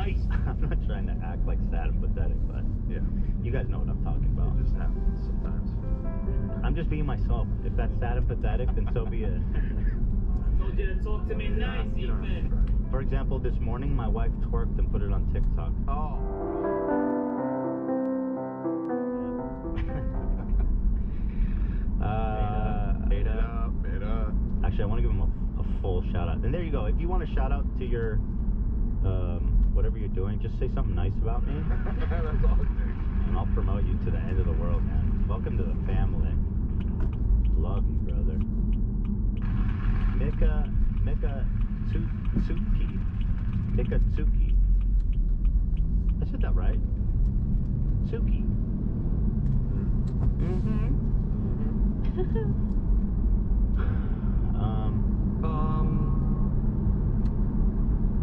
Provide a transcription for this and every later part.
nice. I'm not trying to act like sad and pathetic, but Yeah. you guys know what I'm talking about. It just happens sometimes. I'm just being myself. If that's sad and pathetic, then so be it. I told you to talk to me nice, You don't have to Ethan. try. For example, this morning my wife twerked and put it on TikTok. Oh. Beta. Actually, I want to give him a full shout out. And there you go. If you want a shout out to your whatever you're doing, just say something nice about me, That's all it takes. and I'll promote you to the end of the world, man. Welcome to the family. Love you, brother. Mika Tsuki. Mika Tsuki. I said that right. Tsuki.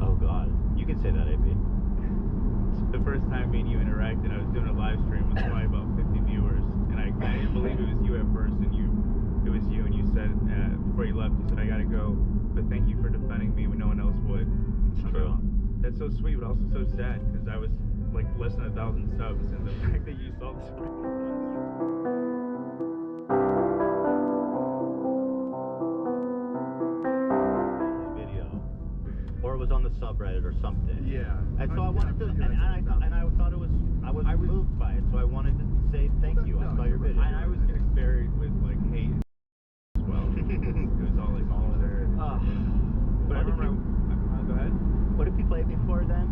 Oh God. You can say that, AB. The first time me and you interacted, I was doing a live stream with probably about 50 viewers, and I didn't believe it was you at first, and it was you, and you said, before you left, you said, I gotta go, but thank you for defending me when no one else would. It's true. That's so sweet, but also so sad, because I was like less than 1,000 subs, and the fact that you saw this. Video, or it was on the subreddit or something. Yeah. And so I wanted to, and I thought it was, I was moved by it, so I wanted to say thank you. I saw your video. And I was getting buried with like hate as well. It was all like all there. But I remember, go ahead. What did people hate me for then?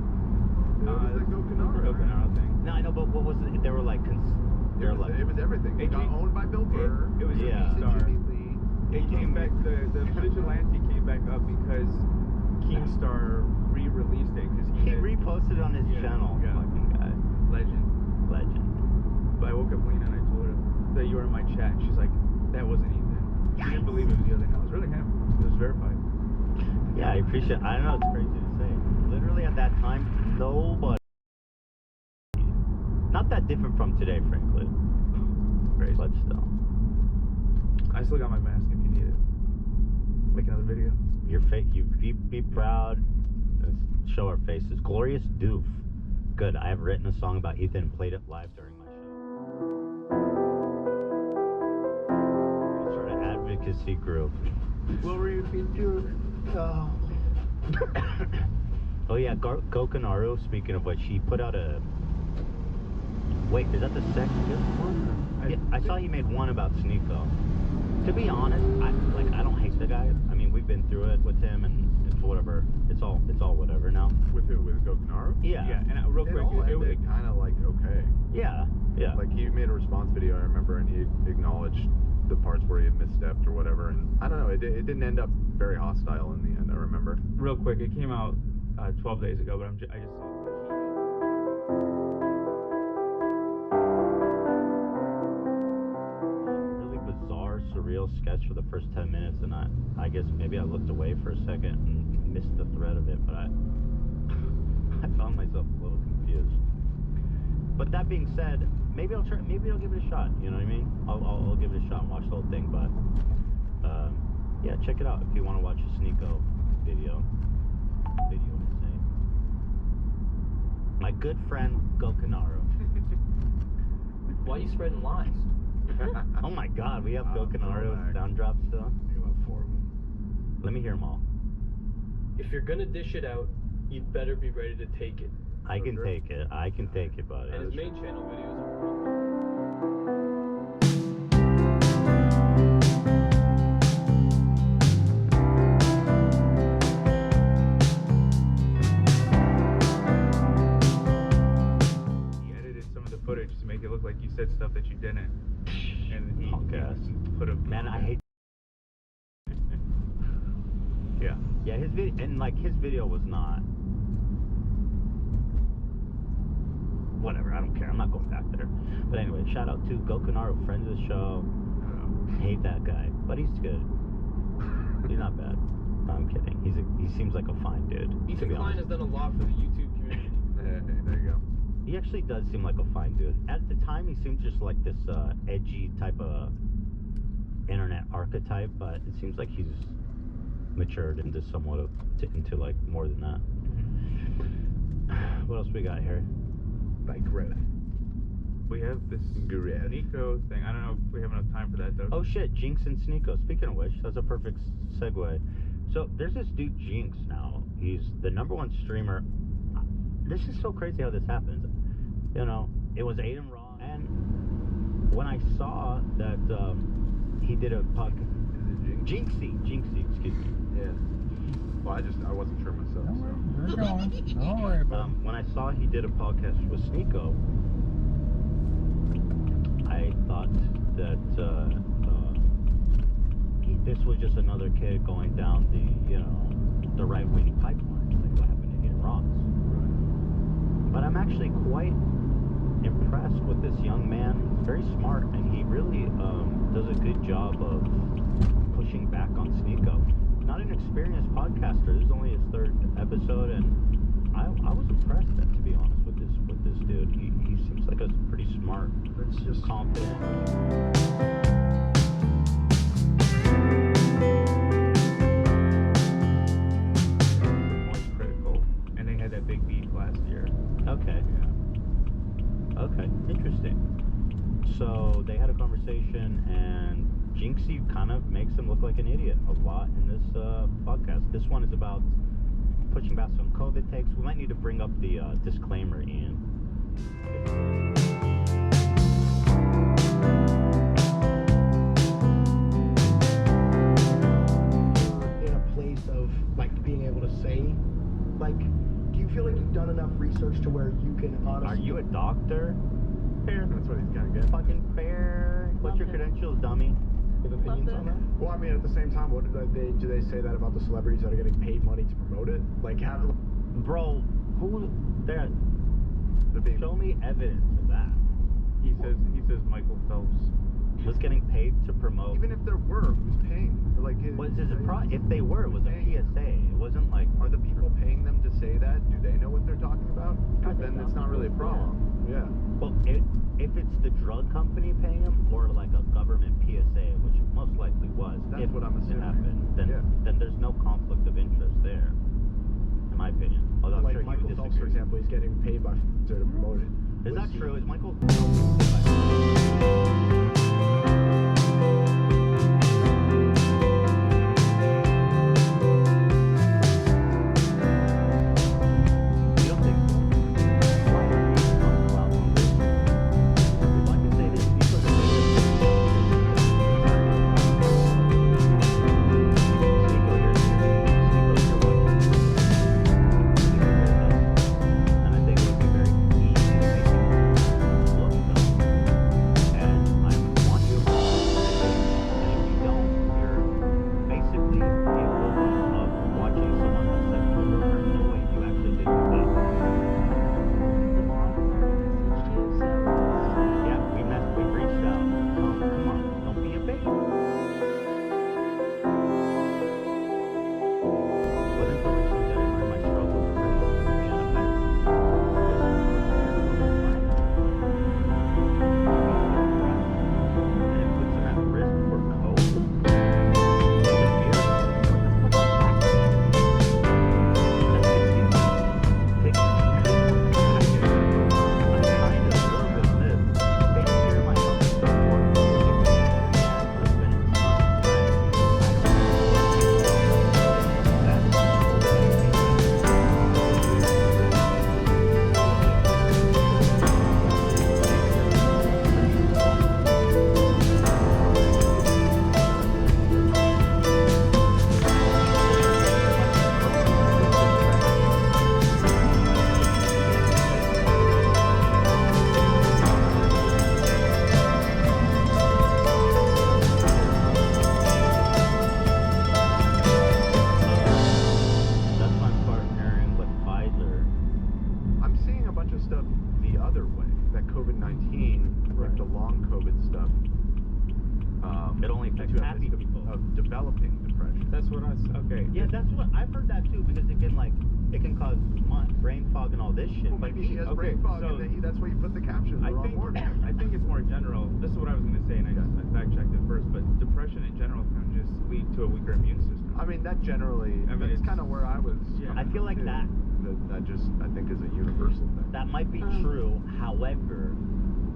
It was the Gokanara. Gokanara thing. No, I know, but what was it? They were like, It was everything. It got owned by Bill Burr. It was Yeah. Keemstar. Jimmy Lee. It came back, the vigilante came back up because Keemstar re-released it because he reposted on his channel. Yeah. Fucking guy. Legend. But I woke up Lena and I told her that you were in my chat. And she's like, that wasn't Ethan. She didn't believe it was the other. No, it was really him. It was verified. Yeah, I appreciate. I don't know. It's crazy to say. Literally at that time, nobody. Not that different from today, frankly. Crazy. But still, I still got my mask if you need it. Make another video. your face. You be proud. Let's show our faces. Glorious Doof. Good. I have written a song about Ethan and played it live during my show. Sort of advocacy group. Glory be to God. Oh yeah, Gokanaru, speaking of which, he put out a... Wait, is that the second one? Yeah, I saw he made one about Sneeko. To be honest, I don't hate the guy. I mean, we've been through it with him, and it's whatever. It's all whatever now. With who? With Gokanara? Yeah. Yeah, and real quick, It kind of like okay. Yeah. Like he made a response video, I remember, and he acknowledged the parts where he had misstepped or whatever. And I don't know, it didn't end up very hostile in the end. I remember. real quick, it came out 12 days ago, but I just saw it. Really bizarre, surreal sketch for the first 10 minutes, and I guess maybe I looked away for a second and missed the thread of it, but I found myself a little confused. But that being said, maybe I'll give it a shot. You know what I mean? I'll give it a shot and watch the whole thing. But yeah, check it out if you want to watch a Sneeko video. I say. My good friend Gokanaru. Why are you spreading lies? Oh my God, we have Gokanaru's sound drop still. You have 4 of them. Let me hear them all. If you're gonna dish it out, you'd better be ready to take it. I can take it. I can take it, buddy. And his main channel videos are He edited some of the footage to make it look like you said stuff that you didn't. And he put a... Man, I hate... Yeah. Yeah, his video, and like his video was not... Whatever, I don't care. I'm not going back there. But anyway, shout out to Gokanaru, friend of the show. Hate that guy, but he's good. He's not bad. No, I'm kidding. He seems like a fine dude. Ethan Klein has done a lot for the YouTube community. Hey, there you go. He actually does seem like a fine dude. At the time, he seemed just like this edgy type of internet archetype, but it seems like he's matured into somewhat into like more than that. What else we got here? By growth. We have this Growth. Nico thing. I don't know if we have enough time for that though. Oh shit, Jinx and Sneeko. Speaking of which, that's a perfect segue. So there's this dude Jinx now. He's the #1 streamer. This is so crazy how this happens. You know, it was Aiden Raw, and when I saw that he did a podcast, Jinxie, excuse me. Yeah. Well, I wasn't sure myself. Don't worry, So. you're going. Don't worry about it. When I saw he did a podcast with Sneeko, I thought that this was just another kid going down the right-wing pipeline, like what happened to Aiden Ross. But I'm actually quite impressed with this young man. He's very smart, and he really does a good job of pushing back on Sneeko. Not an experienced podcaster. This is only his 3rd episode, and I was impressed, to be honest, with this dude. He seems like a pretty smart, It's just confident. Most critical, and they had that big beef last year. Okay. Okay, interesting. So they had a conversation, and Jinxie kind of makes him look like an idiot a lot in this podcast. This one is about pushing back some COVID takes. We might need to bring up the disclaimer, Ian. In a place of like being able to say, like, do you feel like you've done enough research to where you can honestly? Are you a doctor? Fair. That's what he's gonna get. Fucking fair. What's your credentials, dummy? have opinions on that? Well, I mean, at the same time, what do they say that about the celebrities that are getting paid money to promote it? Like, how? Bro, who there? They're being Show me evidence of that. He says Michael Phelps. Was getting paid to promote. Even if there were, who's paying? Like, Was it if they were, it was a PSA. It wasn't like. Are the people paying them to say that? Do they know what they're talking about? Because then it's not really a problem. Yeah. Well, if it's the drug company paying them or like a government PSA, which it most likely was, That's if what I'm it assuming. happened, then Yeah. then there's no conflict of interest there, in my opinion. Although I'm Like sure Michael he would Phelps, for disagree. example, he's getting paid by Pfizer to promote it. Is that true? Is Michael? You don't think so? Why are you talking about all this? If I can say this, because of and I think it would be very easy to make it look dumb. And I want you to and if you don't, you're basically the equivalent of watching someone have sex with their partner. No way you actually did do that. Yeah, we reached out. Come on, don't be a baby. Wasn't until recently that I learned my struggle with depression was being a higher. And it puts him at risk for COVID. That's why I'm partnering with Pfizer. I'm seeing a bunch of stuff the other way. That COVID-19, like the long COVID stuff, It only affects to have happy this people. of developing depression. That's what I was. Okay. Yeah, that's what I've heard that too, because it can cause brain fog and all this shit. Well, But maybe he has okay, brain fog, so- and that's why you put the caption I the wrong think word. I think it's more general. This is what I was gonna say, and I fact checked it first. But depression in general can just lead to a weaker immune system. I mean, that generally, I mean, that's it's- kind of where I was. Yeah. I feel like too. that that just, I think, is a universal thing. That might be true. However,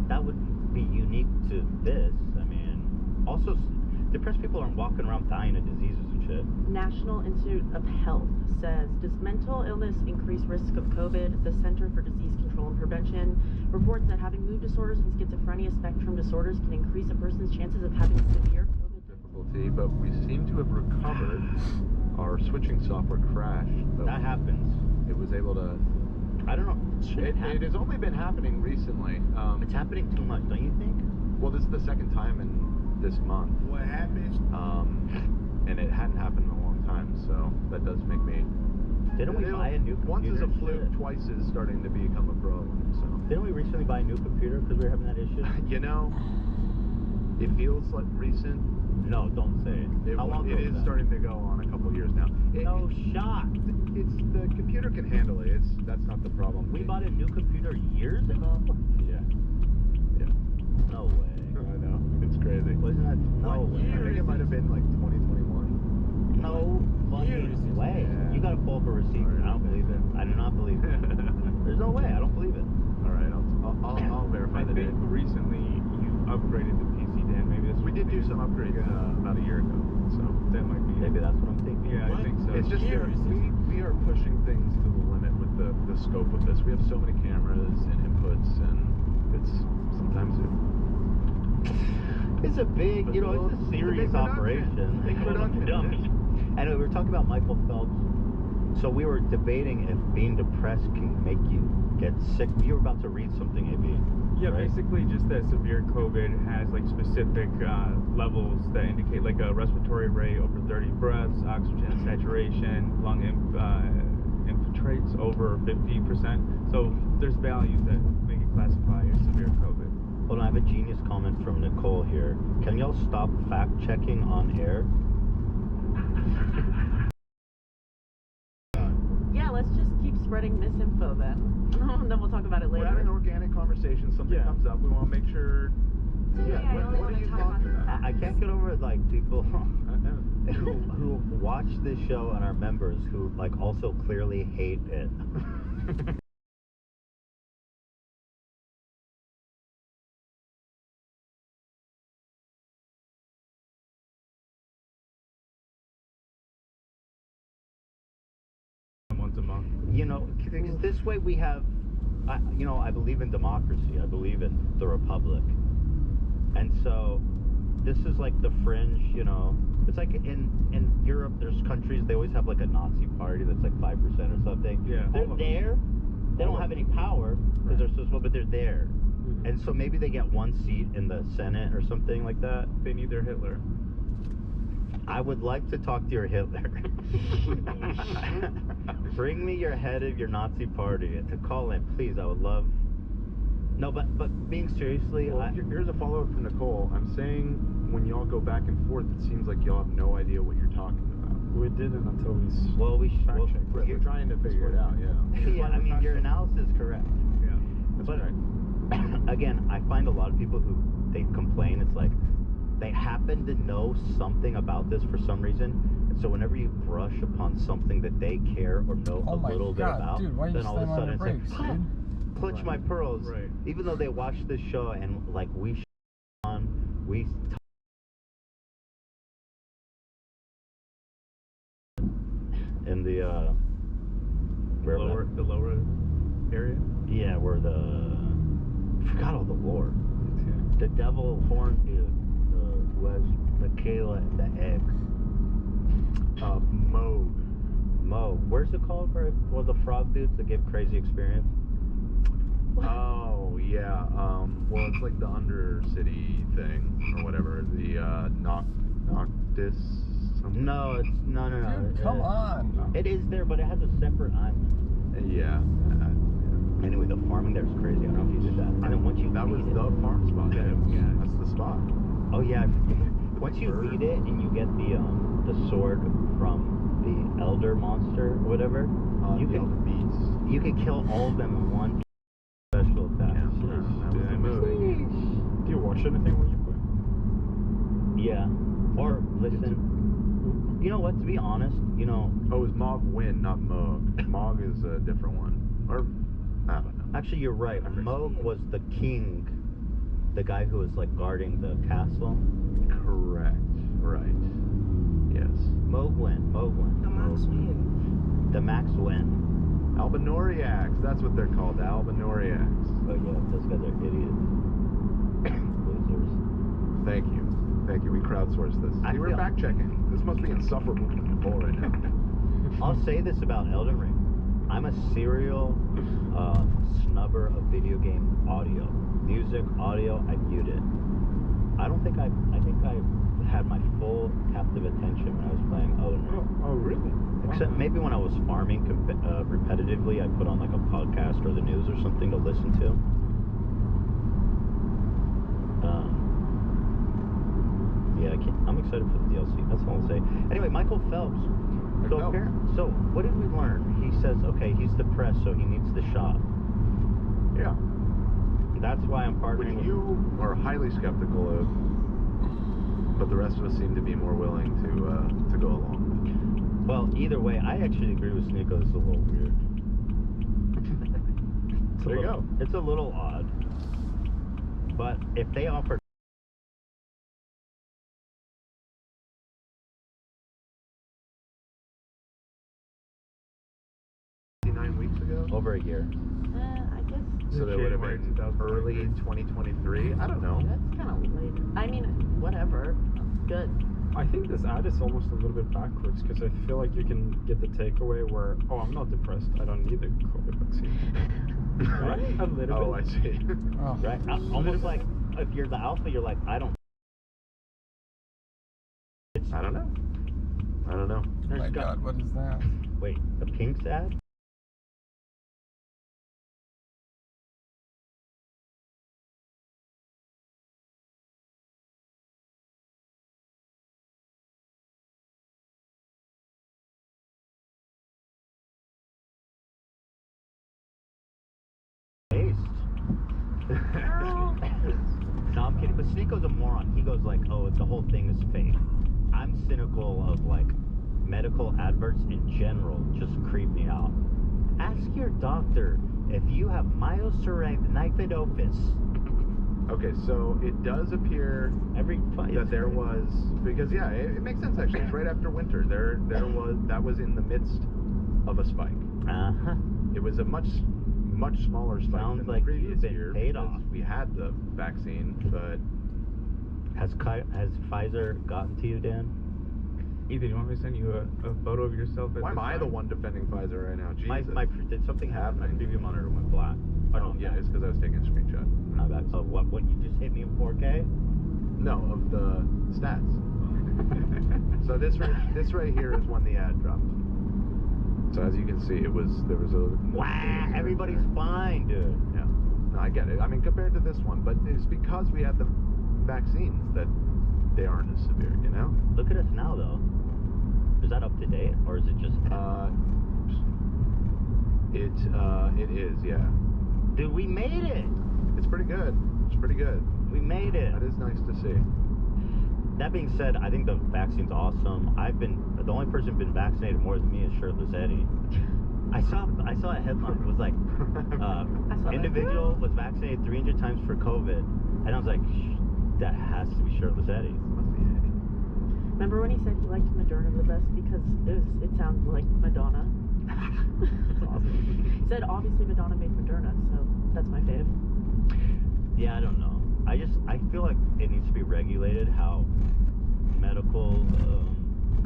that would be unique to this. I mean, also, depressed people aren't walking around dying of diseases and shit. National Institute of Health says, does mental illness increase risk of COVID? The Center for Disease Control and Prevention reports that having mood disorders and schizophrenia spectrum disorders can increase a person's chances of having severe COVID. Difficulty, but we seem to have recovered. Our switching software crashed. But That happens. it was able to. I don't know. It has only been happening recently. It's happening too much, don't you think? Well, this is the second time in this month. What happens? And it hadn't happened in a long time, so that does make me. Didn't we buy a new computer? Once is a and fluke, shit? twice is starting to become a problem. So. Didn't we recently buy a new computer because we were having that issue? You know, it feels like recent. No, don't say it. How long It ago is was that? starting to go on a couple years now. No shot. It's the computer can handle it. That's not the problem. We bought a new computer years ago? Yeah. Yeah. No way. I know. It's crazy. Wasn't that? No I way. think it might have been like 2021. No fucking way. Yeah. You gotta pull up a receipt. I don't believe it. I do not believe it. There's no way. I don't believe it. All right, I'll verify I the think date. recently you upgraded the PC, Dan. Maybe that's We did do some upgrades about a year ago, so that might be Maybe it. that's what I'm thinking. Yeah, I think so. it's just we are pushing things to the limit with the scope of this. We have so many cameras and inputs, and it's sometimes It's a big, But you know, it's it's a a big serious production. operation. Big production. And we were talking about Michael Phelps. So we were debating if being depressed can make you get sick. You were about to read something, AB. Yeah, right? basically just that severe COVID has like specific levels that indicate like a respiratory rate over 30 breaths, oxygen saturation, lung infiltrates over 50%. So there's values that make it classify as severe COVID. Hold on, I have a genius comment from Nicole here. Can y'all stop fact checking on air? Yeah, let's just keep spreading misinfo then. And then we'll talk about it we're later. having an organic conversation. Something Yeah. comes up. We want to make sure. Yeah, I only what wanna are you talk talking about about? I can't get over like people who watch this show and are members who like also clearly hate it. Once a month. You know, because this way we have, you know, I believe in democracy. I believe in the republic. And so this is like the fringe, you know. It's like in Europe, there's countries, they always have like a Nazi party that's like 5% or something. Yeah. They're All of them. there. They don't have any power because they're so small, but they're there. Mm-hmm. And so maybe they get one seat in the Senate or something like that. They need their Hitler. I would like to talk to your Hitler. Bring me your head of your Nazi party to call in, please. I would love. No, but being seriously, Well, here's a follow-up from Nicole. I'm saying when y'all go back and forth, it seems like y'all have no idea what you're talking about. We didn't until we. well, we should. Fact Well, check. We're trying to figure it out, yeah. yeah, I mean, your analysis is correct. Yeah. That's But right. again, I find a lot of people who they complain. It's like they happen to know something about this for some reason. And so whenever you brush upon something that they care or know Oh a my little bit God, about, dude, why are you then all of a slamming on sudden the it's brakes, like, dude? clutch my pearls. Right. Even though they watch this show and like we in the The lower area. yeah, where I forgot all the lore. The devil horn dude who has Michaela and the eggs. Mo. Where's it called for the frog dudes that give crazy experience? Oh, yeah. Well, it's like the Undercity thing or whatever. The Noctis. Something. No, it's no. Dude, come on. It is there, but it has a separate island. Yeah. Anyway, the farming there's crazy. I don't know if you did that. And then once you that was feed it, the farm spot. Yeah. That's the spot. oh yeah, I forget. Once you bird. feed it and you get the sword from the elder monster or whatever, you the can Elder Beast. you can kill all of them in one special attack. Yeah, that was the move. Do you watch anything when you play? Yeah. Or listen. You know what? To be honest, you know, Oh, it's Mog Win, not Moog. Mog is a different one. Or, I don't know. actually, you're right. Moog was the king, the guy who was like guarding the castle. Correct. Right. Yes. Mogwin. The Max Win. The Max Win. Albinoriacs. That's what they're called. Albinoriacs. Oh yeah, those guys are idiots. Losers. Thank you. Thank you. We crowdsourced this. I See, we're feel- fact checking. This must be insufferable to Nicole right now. I'll say this about Elden Ring. I'm a serial snubber of video game audio. Music, audio, I mute it. I think I had my full captive attention when I was playing Elden Ring. Oh, really? Except maybe when I was farming repetitively, I put on like a podcast or the news or something to listen to. Yeah, I'm excited for the DLC. That's all I'll say. Anyway, Michael Phelps. So what did we learn? He says, okay, he's depressed, so he needs the shot. Yeah. That's why I'm Which partnering with. you are highly skeptical of, but the rest of us seem to be more willing to go along Well, either way, I actually agree with Sneeko. It's a little weird. There you go. It's a little odd. But if they offer with. 9 weeks ago? over a year, I guess So that would have January been 2023. early 2023? I don't know. that's kind of late. I mean, whatever. Good. I think this ad is almost a little bit backwards because I feel like you can get the takeaway where, oh, I'm not depressed. I don't need the COVID vaccine. Right? A little Oh, bit. I see. Oh. right? Almost like if you're the alpha, you're like, I don't. I don't know. I don't know. Oh There's my got- God, what is that? Wait, the Pink's ad? Based. No, I'm kidding. But Sneeko's a moron. He goes like, oh, the whole thing is fake. I'm cynical of like medical adverts in general. Just creep me out. Ask your doctor if you have myoseriniphidophis. Okay, so it does appear Every that there was, because yeah, it makes sense actually. It's right after winter. That was in the midst of a spike. Uh-huh. It was a much smaller spike Sounds than like the you've previous been year paid because off. we had the vaccine, but Has Pfizer gotten to you, Dan? Ethan, you want me to send you a photo of yourself at why am this I the time? one defending Pfizer right now? Jesus. Did something happen? My Happening. preview monitor went black. Oh yeah, it's because I was taking a screenshot. Of what you just hit me in 4K? No, of the stats. So this right here is when the ad dropped. So as you can see, there was a Wow, everybody's fine, dude. Yeah. No, I get it. I mean, compared to this one, but it's because we had the vaccines that they aren't as severe, you know? Look at us now, though. Is that up to date, or is it just? It is, yeah. Dude, we made it. It's pretty good. It's pretty good. We made it. That is nice to see. That being said, I think the vaccine's awesome. The only person who's been vaccinated more than me is Shirtless Eddie. I saw a headline. It was like, I saw that individual was vaccinated 300 times for COVID, and I was like, that has to be Shirtless Eddie. Must be Eddie. Remember when he said he liked Moderna the best because it sounds like Madonna? He said obviously Madonna made Moderna, so that's my fave. Yeah, I don't know. I feel like it needs to be regulated how medical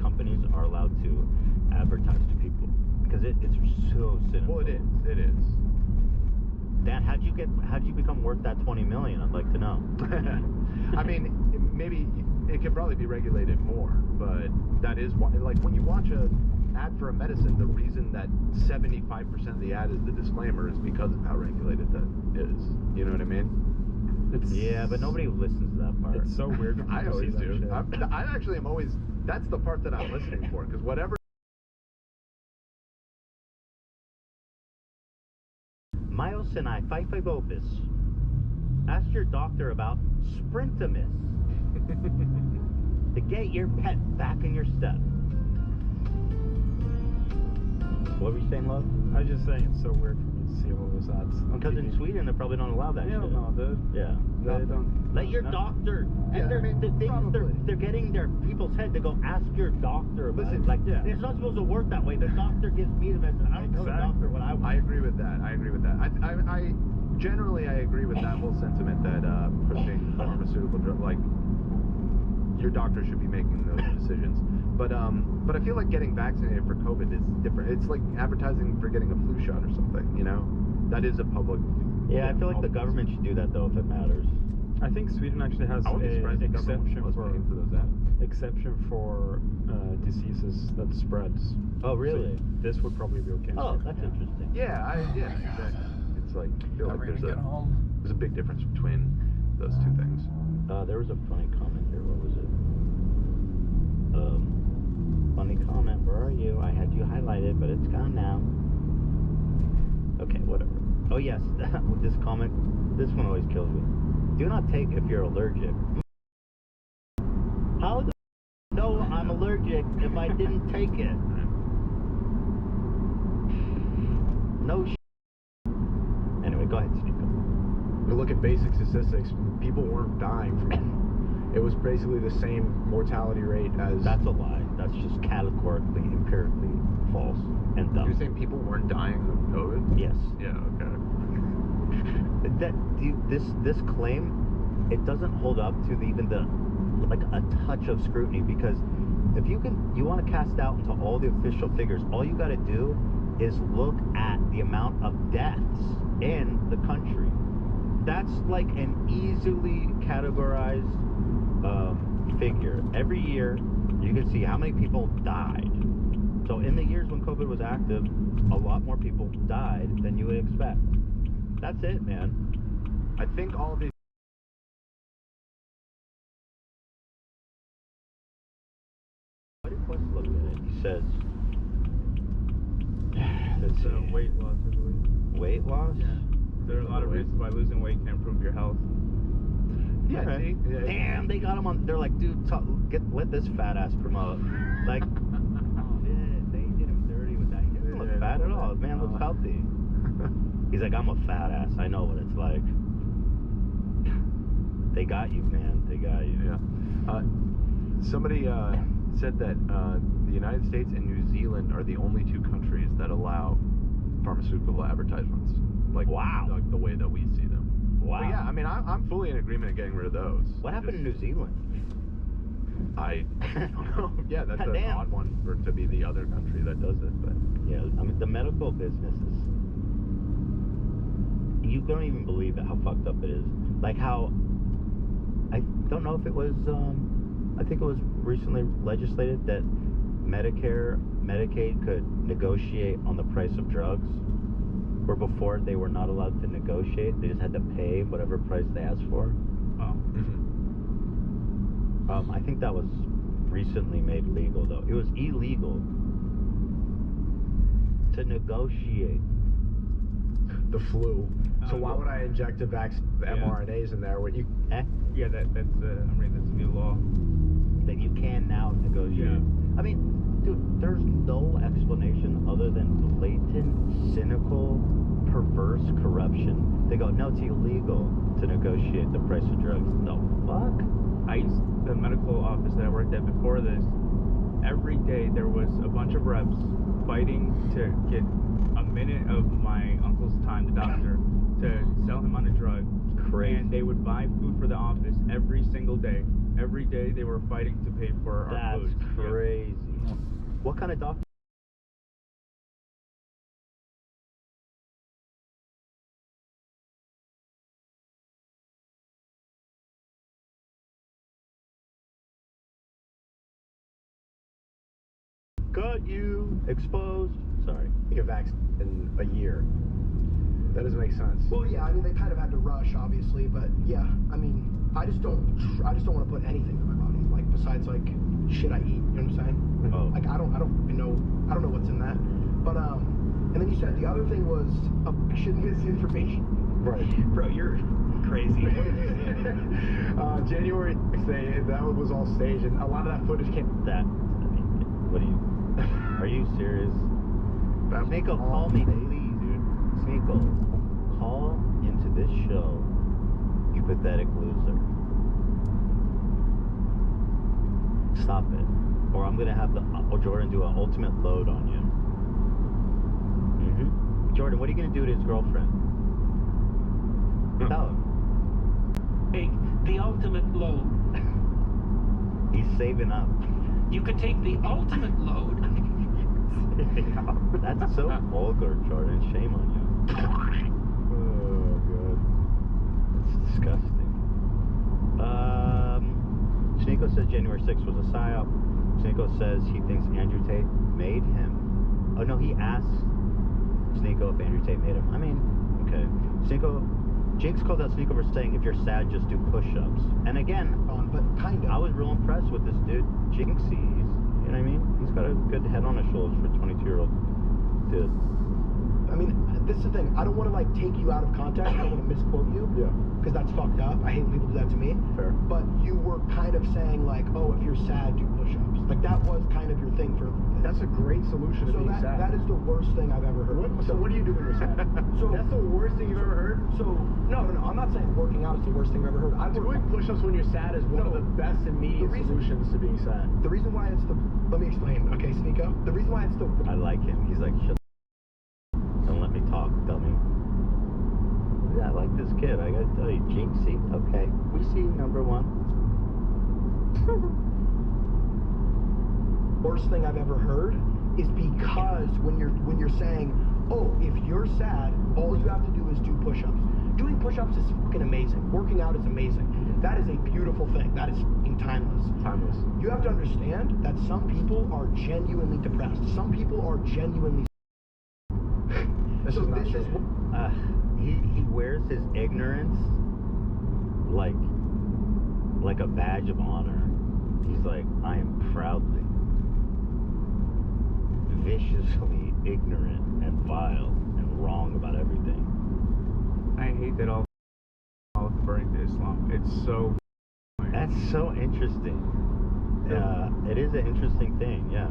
companies are allowed to advertise to people because it's so cynical. Well, it is. Dan, how'd you become worth that 20 million? I'd like to know. I mean, maybe it could probably be regulated more, but that is why, like when you watch a ad for a medicine, the reason that 75% of the ad is the disclaimer is because of how regulated that is. You know what I mean? Yeah, but nobody listens to that part. It's so weird. when I people always see that do. shit. I actually am always. That's the part that I'm listening for, because whatever. Myoseriniphidophis. Ask your doctor about Sprintamus to get your pet back in your step. What were you saying, love? I was just saying it's so weird for me to see all those ads. on Because in TV. Sweden they probably don't allow that Yeah, shit. no, Yeah. they don't. Let your no. doctor. Yeah, And the thing is probably. they're getting their people's head to go ask your doctor about Listen, it. Like, yeah. it's not supposed to work that way. The doctor gives me the medicine. I don't tell the doctor what I want. I agree with that. I generally I agree with that whole sentiment that pushing pharmaceutical drug, like your doctor should be making those decisions. But I feel like getting vaccinated for COVID is different. It's like advertising for getting a flu shot or something. You know, that is a public. Yeah, I feel like the government should do that though if it matters. I think Sweden actually has I wouldn't be surprised an if the government exception was for paying for those ads. exception for diseases that spreads. Oh, really? So this would probably be okay. Oh, that's interesting. Yeah, exactly. It's like I feel like Never there's gonna get home. a big difference between those two things. There was a funny comment here. What was it? Funny comment. Where are you? I had you highlighted, but it's gone now. Okay, whatever. Oh yes, this comment. This one always kills me. Do not take if you're allergic. How the know I'm allergic if I didn't take it? No sh. Anyway, go ahead, Sneeko. You look at basic statistics, people weren't dying from it. It was basically the same mortality rate as... That's a lie. That's just categorically, empirically false and dumb. You're saying people weren't dying of COVID? Yes. Yeah. Okay. This claim, it doesn't hold up to even like a touch of scrutiny, because if you want to cast doubt into all the official figures, all you got to do is look at the amount of deaths in the country. That's like an easily categorized figure. Every year, you can see how many people died. So in the years when COVID was active, a lot more people died than you would expect. That's it, man. I think all of these. Why did Quest look at it? He says, let's It's see. weight loss, I believe. Weight loss? Yeah. There are a lot of reasons why losing weight can improve your health. Yeah. Okay. See? Yeah. Damn, they got him on. They're like, dude, let this fat ass promote. Like, oh, shit, they did him dirty with that. He doesn't look fat at all. Man looks healthy. He's like, I'm a fat ass. I know what it's like. They got you, man. They got you. Yeah. Somebody said that the United States and New Zealand are the only two countries that allow pharmaceutical advertisements. Like, Wow. Like the way that we see them. Wow. But yeah, I mean, I'm fully in agreement of getting rid of those. What happened in New Zealand? I don't know. Yeah, that's an Damn. odd one for it to be the other country that does it. But Yeah, I mean, the medical business is... You don't even believe it, how fucked up it is. Like how... I don't know if it was... I think it was recently legislated that Medicare, Medicaid could negotiate on the price of drugs. Where before they were not allowed to negotiate. They just had to pay whatever price they asked for. Oh. I think that was recently made legal, though. It was illegal to negotiate. the flu. So why no. would I inject a vaccine with mRNAs in there when you... Eh? Yeah, that's I mean, that's a new law. That you can now negotiate. Yeah. I mean, dude, there's no explanation other than blatant, cynical, perverse corruption. They go, no, it's illegal to negotiate the price of drugs. The fuck? The medical office that I worked at before this, every day there was a bunch of reps fighting to get a minute of my uncle's time, the doctor, to sell him on a drug. Crazy. And they would buy food for the office every single day. Every day they were fighting to pay for our food. That's crazy. What kind of doctor? Got you exposed. Sorry. Take a vaccine in a year. That doesn't make sense. Well, yeah, I mean, they kind of had to rush, obviously, but yeah, I mean, I just don't want to put anything in my body, like, besides, like, shit I eat, you know what I'm saying? Oh. Like, I don't know what's in that, but, and then you said the other thing was election misinformation. Right. Bro, you're crazy. January 6th, that was all staged, and a lot of that footage came... That, I mean, what are you serious? Sneeko, call me, please, dude. Sneeko, call into this show, you pathetic loser. Stop it. Or I'm gonna have Jordan do an ultimate load on you. Jordan, what are you gonna do to his girlfriend? Tell him. Take the ultimate load. He's saving up. You could take the ultimate load. That's so vulgar, Jordan. Shame on you. Oh, God. It's disgusting. Sneeko says January 6th was a psyop. Sneeko says he thinks Andrew Tate made him. Oh, no, he asked Sneeko if Andrew Tate made him. I mean, okay. Sneeko, Jinx called out Sneeko for saying, if you're sad, just do push-ups. And again, But kind of. I was real impressed with this dude, Jinxie. You know what I mean? He's got a good head on his shoulders for a 22-year-old dude. I mean, this is the thing. I don't want to like take you out of context. I don't want to misquote you. Yeah. Because that's fucked up. I hate when people do that to me. Fair. But you were kind of saying like, oh, if you're sad, do push-ups. Like that was kind of your thing for. That's a great solution to So being that, sad. that is the worst thing I've ever heard. So what do you do when you're sad? So That's the worst thing you've ever heard? So no. I'm not saying working out is the worst thing I've ever heard. Doing push-ups when you're sad is one of the best immediate solutions to being sad. The reason why it's the. Let me explain. Okay, Sneeko. The reason why it's the. I like him. He's like, shut. Don't let me talk, dummy. Yeah, I like this kid. I gotta tell you, Jinxie. Okay, we see you, number one. Worst thing I've ever heard is because when you're saying, oh, if you're sad, all you have to do is do push-ups. Doing push-ups is fucking amazing. Working out is amazing. That is a beautiful thing. That is fucking timeless. Timeless. You have to understand that some people are genuinely depressed. Some people are genuinely. This is not true. He wears his ignorance like a badge of honor. He's like, I am proudly, viciously ignorant and vile and wrong about everything. I hate that all referring to Islam. It's so. That's so interesting. It is an interesting thing. Yeah.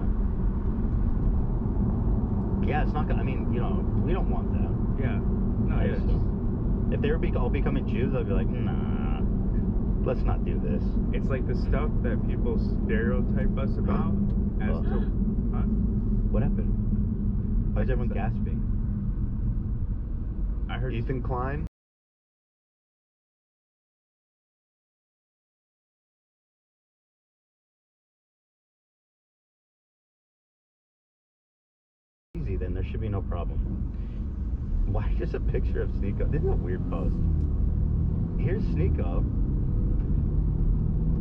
Yeah, it's not gonna. I mean, you know, we don't want that. Yeah. No, I it's just- if they were all becoming Jews, I'd be like, nah, let's not do this. it's like the stuff that people stereotype us about as to. Huh? What happened? Why is everyone gasping? I heard Ethan Klein. Easy, then there should be no problem. Why just a picture of Sneeko? This is a weird post. Here's Sneeko,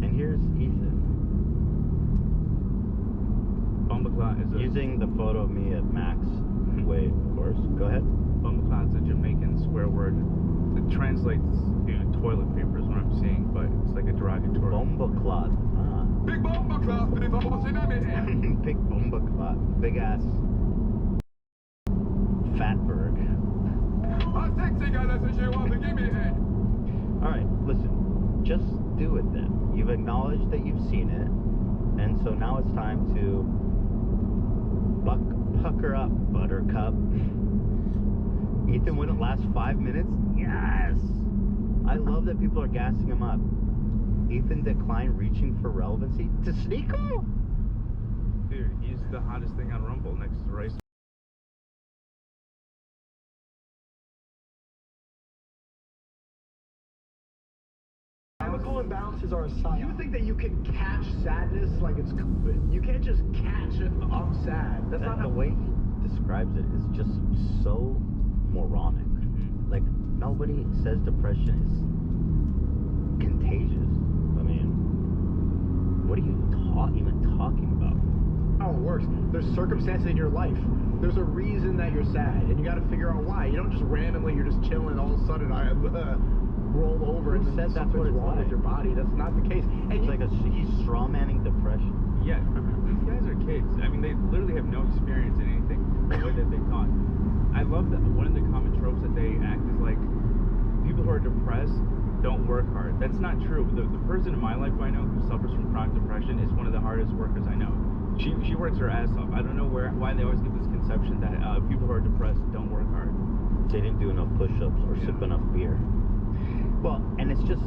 and here's Ethan. Bumbleclot is a Using the photo of me at Max. Wait, of course. Go ahead. Bumbleclot's a Jamaican swear word. It translates to toilet paper is what I'm seeing, but it's like a derogatory. Bombaclot. Ah. Big bomba class, but if I was in Big bombaclot. Big ass. Fatberg. Alright, listen. Just do it then. You've acknowledged that you've seen it. And so now it's time to pucker up, buttercup. Ethan wouldn't last 5 minutes? Yes! I love that people are gassing him up. Ethan declined reaching for relevancy to Sneeko? Dude, he's the hottest thing on Rumble next to Rice. Chemical imbalances are a sign. You think that you can catch sadness like it's COVID? You can't just catch it. I'm sad. That's not The how. way he describes it is just so moronic. Like, nobody says depression is contagious. I mean, what are you even talking about? Oh, worse. There's circumstances in your life. There's a reason that you're sad, and you got to figure out why. You don't just randomly, you're just chilling, all of a sudden, I roll over Who and then said that's what something's it's wrong with like? your body. That's not the case. And It's you, like he's strawmanning depression. Yeah, these guys are kids. I mean, they literally have no experience in anything. The way that they talk. I love that one of the common tropes that they act is like people who are depressed don't work hard. That's not true. The person in my life I know who suffers from chronic depression is one of the hardest workers I know. She works her ass off. I don't know why they always get this conception that people who are depressed don't work hard. They didn't do enough push-ups or sip enough beer. Well, and it's just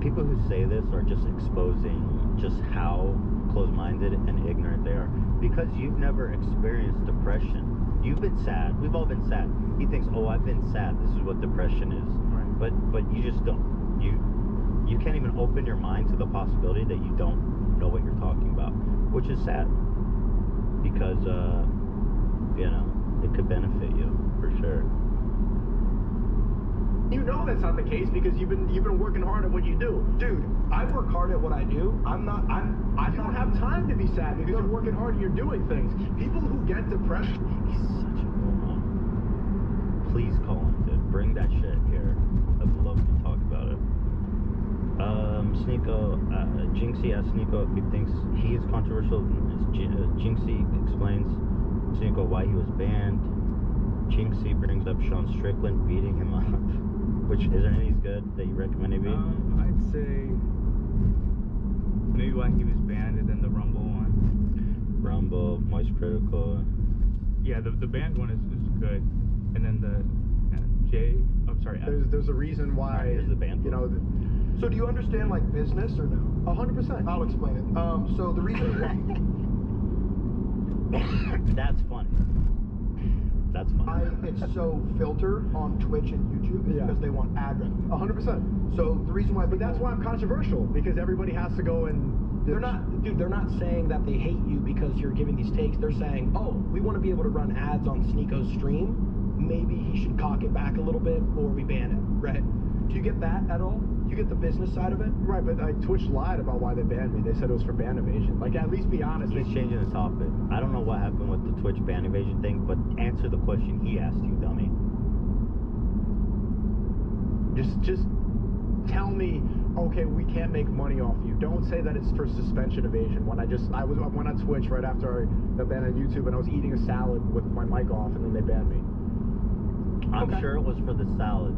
people who say this are just exposing just how close-minded and ignorant they are, because you've never experienced depression. You've been sad. We've all been sad. He thinks, oh, I've been sad. This is what depression is. Right. But you just don't. You can't even open your mind to the possibility that you don't know what you're talking about, which is sad, because you know, it could benefit you for sure. You know that's not the case because you've been working hard at what you do. Dude, I work hard at what I do. I don't have time to be sad because you're working hard and you're doing things. People who get depression. He's such a moron. Please call into it. Bring that shit here. I'd love to talk about it. Sneeko, Jinxie asks Sneeko if he thinks he is controversial. Jinxie explains Sneeko why he was banned. Jinxie brings up Sean Strickland beating him up. Which, is there anything good that you recommend, maybe? I'd say maybe why he was banned, and then the Rumble one. Rumble, Moist Critical. Yeah, the banned one is good, and then the There's a reason why. Here's the banned one. You know. So do you understand like business or no? 100%. I'll explain it. So the reason why. That's funny. That's funny. It's so filtered on Twitch and YouTube because they want ad revenue. 100%. So the reason why. But that's why I'm controversial, because everybody has to go and. They're not saying that they hate you because you're giving these takes. They're saying, oh, we want to be able to run ads on Sneeko's stream. Maybe he should cock it back a little bit, or we ban him. Right? Do you get that at all? Do you get the business side of it? Right, but Twitch lied about why they banned me. They said it was for ban evasion. Like, at least be honest. He's changing the topic. I don't know what happened with the Twitch ban evasion thing, but answer the question he asked you, dummy. Just tell me, okay, we can't make money off you. Don't say that it's for suspension evasion. When I went on Twitch right after the ban on YouTube, and I was eating a salad with my mic off, and then they banned me. I'm sure it was for the salad.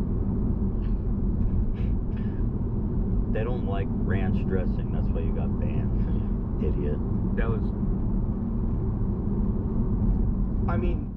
They don't like ranch dressing. That's why you got banned, idiot. That was. I mean,